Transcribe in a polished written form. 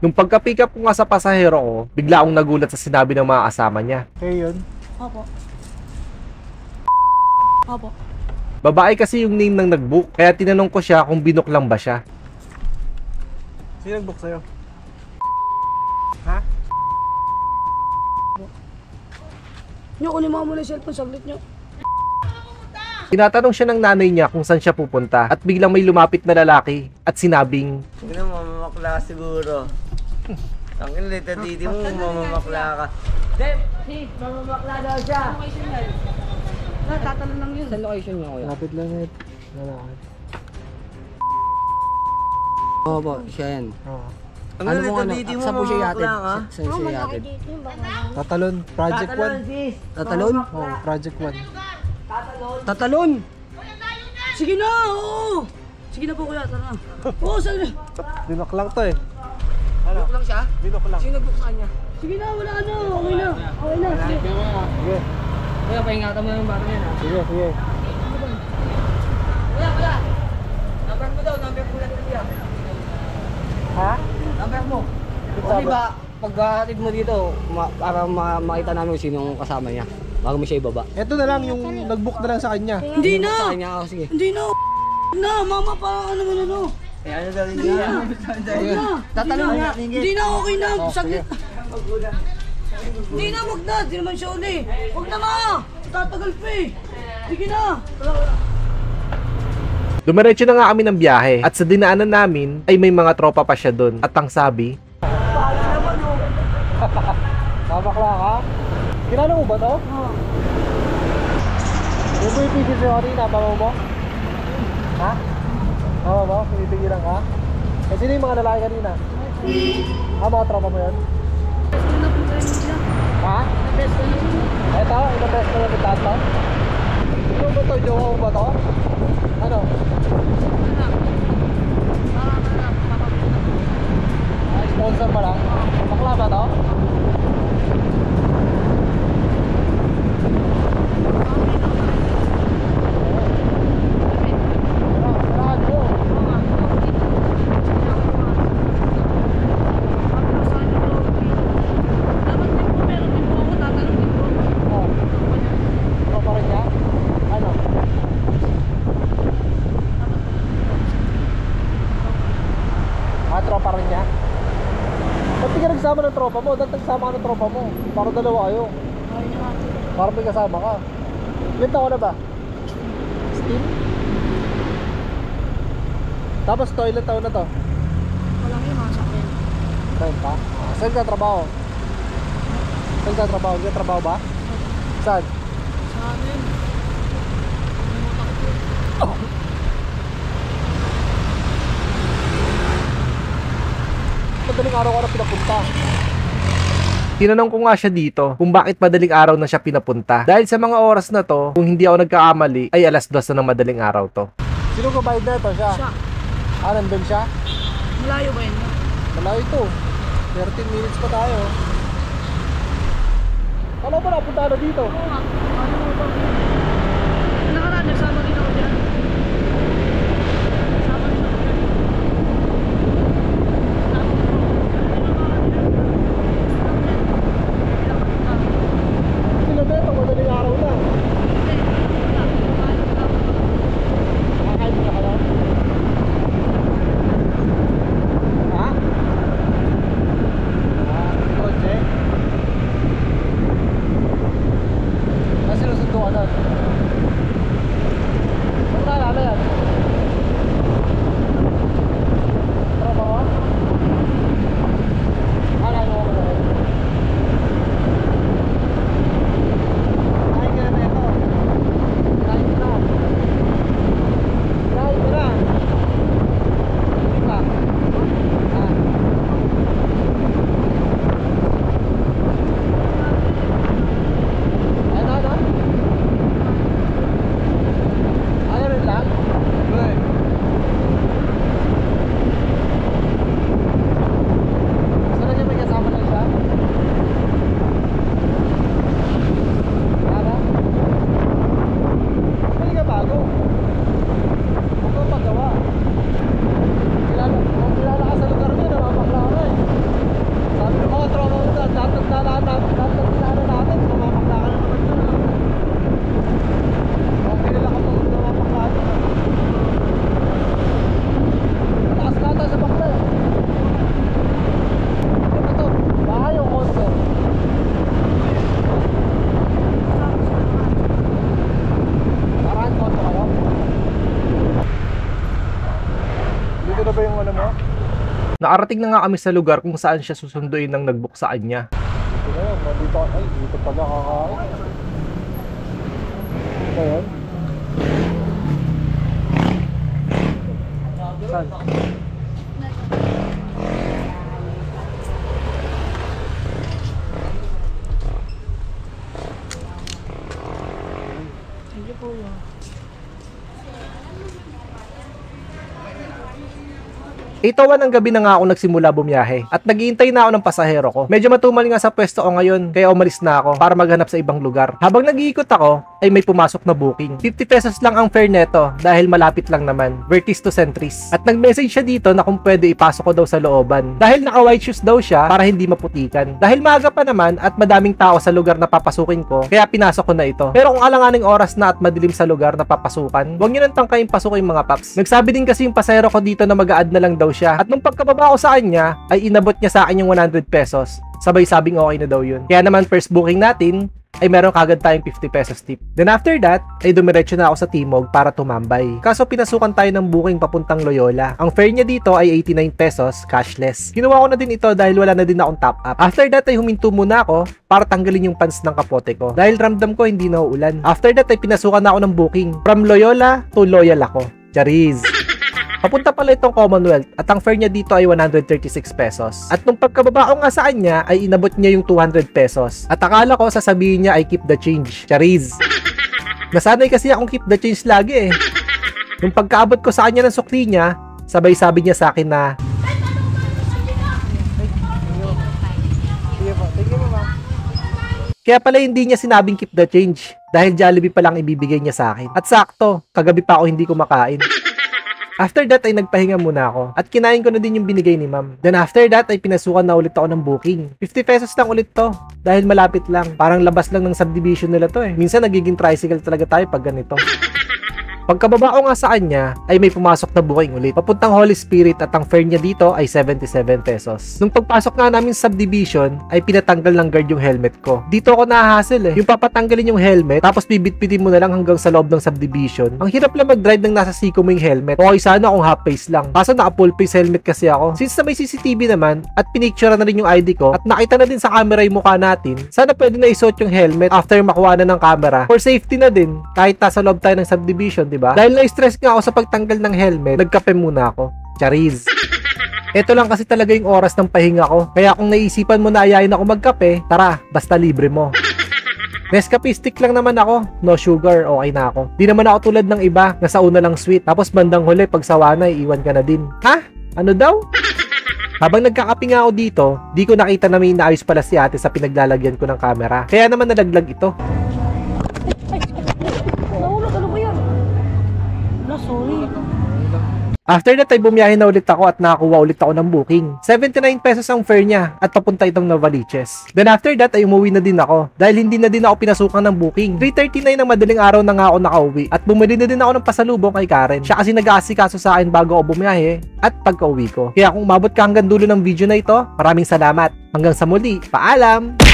Nung pagka-pick up ko nga sa pasahero ko, bigla akong nagulat sa sinabi ng mga kasama niya. Kayo yun? Opo. Opo. Babae kasi yung name ng nag-book, kaya tinanong ko siya kung binook lang ba siya. Sino nag-book sa'yo? Ha? Nyo, kunin mo muna yung cellphone, saglit nyo. Tinatanong siya ng nanay niya kung saan siya pupunta at biglang may lumapit na lalaki at sinabing, Hindi na mamamakla ka siguro. Ang inilita didi mo, mamamakla ka. Mamamakla daw siya. Tatanong lang yun. Sa location nyo, kuya. Lapit lang eh. Lalaki. Oo po, siya yan. Oo. Ang Ano mo inilita ano? didi mo, Saan po siya yatid? mamamakla ka. Saan siya yatid? Tatalon, Project 1. Tatalon? Oh, Project 1. Tatalon! Sige na, oo. Sige na po, kuya, tara na. Oo, sige. Binok lang to eh. Book lang siya? Binok lang. Sino nag-book sa kanya? Sige na, wala na. Okay na. Okay na, sige. Sige, Kuya, paingatan mo yung baro yan ha. sige, sige. Kuya! Number mo daw, number mo lang kuya. Ha? Number mo. Kasi ba, paghatid mo dito, para makita namin kung sinong kasama niya. Bago mo siya ibaba. Ito na lang yung nag-book na lang sa kanya. Hindi Sa na. kanya ako, sige. Hindi na. Na, mama, pa ano mo na, no? Eh ano daw hindi niya? Huwag na. Tatalon nga. Hindi na, okay na. Saglit. Hindi na, wag na. Hindi naman siya uli. Wag na, ma. Tatagal pa eh. Sige na. dumiretso na nga kami ng biyahe at sa dinaanan namin ay may mga tropa pa siya doon at ang sabi, Mabakla ka? Kilala mo ba to? Oo. Yung mo yung picture sa'yo kanina, mama mo? Ha? Mama mo? Pinipigilan ka? Eh, sino yung mga lalaki kanina? Mga tropa mo yun? Ha? Eto, ilang beses na nabitan to? Ano ba to? Jowa mo ba to? Ano? Sponsor pa lang? Bakla ba to? Tropa rin niya? Ano? Tropa rin niya? Ba't di ka nagsama ng tropa mo? Dapat nagsama ka ng tropa mo. Para dalawa kayo. Para may kasama ka. Ilan taon na ba? 16? Tapos to, ilan taon na to? Walang yun, mga sakyan. Saan pa? Saan ka trabaho? Saan ka trabaho? Hindi ka trabaho ba? Saan? Sa amin. Madaling araw ka na pinapunta. tinanong ko nga siya dito kung bakit madaling araw na siya pinapunta. Dahil sa mga oras na to, kung hindi ako nagkakamali, ay alas 2 na ng madaling araw to. Sino kabayad na ito? Siya? Siya. Ah, nandun siya? Malayo ba yun? Malayo ito. 13 minutes pa tayo. Ano ba napunta na dito? Oo nga. Ano mo ba? Nakaraan, nagsama rin ako dyan. Nagsama rin ako dyan. Sino ba ito? Madaling araw na. Nakakain mo na ka lang? Ha? Kotse? Ah, sinusundo ka doon? Nakarating na nga kami sa lugar kung saan siya susunduin ng nag-book sa kanya. Ito na yan, nandito ka. Ay, dito pala kakain. Ito yan. Saan? Itawan ng gabi na nga ako nagsimula bumiyahe at naghihintay na ako ng pasahero ko. Medyo matumal nga sa pwesto ko ngayon kaya umalis na ako para maghanap sa ibang lugar. Habang nag-iikot ako ay may pumasok na booking. 50 pesos lang ang fare neto dahil malapit lang naman. Vertis to Centris. At nag-message siya dito na kung pwede ipasok ko daw sa looban. Dahil naka white shoes daw siya para hindi maputikan. Dahil maaga pa naman at madaming tao sa lugar na papasukin ko kaya pinasok ko na ito. Pero kung alanganing oras na at madilim sa lugar na papasukan, huwag nyo nang tangkayin pasukin mga paps. Nagsabi din kasi yung pasahero ko dito na mag-a-add na lang daw siya. At nung pagkababa ko sa kanya, ay inabot niya sa akin yung 100 pesos. Sabay sabing okay na daw yun. Kaya naman first booking natin, ay meron kagad tayong 50 pesos tip. Then after that, ay dumiretso na ako sa Timog para tumambay. Kaso pinasukan tayo ng booking papuntang Loyola. Ang fare niya dito ay 89 pesos, cashless. Kinuha ko na din ito dahil wala na din akong top up. After that ay huminto muna ako para tanggalin yung pants ng kapote ko. Dahil ramdam ko hindi na uulan. After that ay pinasukan na ako ng booking. From Loyola to Loyal ako. Chariz! Papunta pala itong Commonwealth at ang fare niya dito ay 136 pesos. At nung pagkababa ko nga sa kanya ay inabot niya yung 200 pesos. At akala ko sasabihin niya ay keep the change. Chariz! Nasanay kasi akong keep the change lagi eh. Nung pagkaabot ko sa kanya ng sukli niya, sabay sabi niya sa akin na kaya pala hindi niya sinabing keep the change dahil Jollibee pa lang ibibigay niya sa akin. At sakto, kagabi pa ako hindi kumakain. After that ay nagpahinga muna ako at kinain ko na din yung binigay ni ma'am. Then after that ay pinasukan na ulit ako ng booking. 50 pesos lang ulit to dahil malapit lang. Parang labas lang ng subdivision nila to eh. Minsan nagiging tricycle talaga tayo pag ganito. Pagkababa ko nga sa kanya, ay may pumasok na booking ulit. Papuntang Holy Spirit at ang fare niya dito ay 77 pesos. Nung pagpasok nga namin sa subdivision, ay pinatanggal ng guard yung helmet ko. Dito ako nahahassle eh. Yung papatanggalin yung helmet, tapos bibitbitin mo na lang hanggang sa loob ng subdivision. Ang hirap lang mag-drive ng nasa siko mo yung helmet. Okay sana kung half face lang. Kaso naka full face helmet kasi ako. Since na may CCTV naman, at pinicture na rin yung ID ko, at nakita na din sa camera yung mukha natin, sana pwede na isuot yung helmet after makuha na ng camera. For safety na din, kahit nasa loob tayo ng subdivision, diba? Dahil na-stress nga ako sa pagtanggal ng helmet, nagkape muna ako. Chariz! Ito lang kasi talaga yung oras ng pahinga ko. Kaya kung naisipan mo na ayayin ako magkape, tara, basta libre mo. Nescafe stick lang naman ako. No sugar, okay na ako. Di naman ako tulad ng iba na sa una lang sweet. Tapos bandang huli, pag sawa na, iiwan ka na din. Ha? Ano daw? Habang nagkakape nga ako dito, di ko nakita na may inaayos pala si ate sa pinaglalagyan ko ng camera. Kaya naman nalaglag ito. After that ay bumiyahe na ulit ako at nakakuha ulit ako ng booking. 79 pesos ang fare niya at papunta itong Novaliches. Then after that ay umuwi na din ako dahil hindi na din ako pinasukan ng booking. 3:39 ng madaling araw na nga ako nakauwi at bumili na din ako ng pasalubong kay Karen. Siya kasi nag-aasikaso sa akin bago ako bumiyahe at pagka-uwi ko. Kaya kung umabot ka hanggang dulo ng video na ito, maraming salamat. Hanggang sa muli, paalam!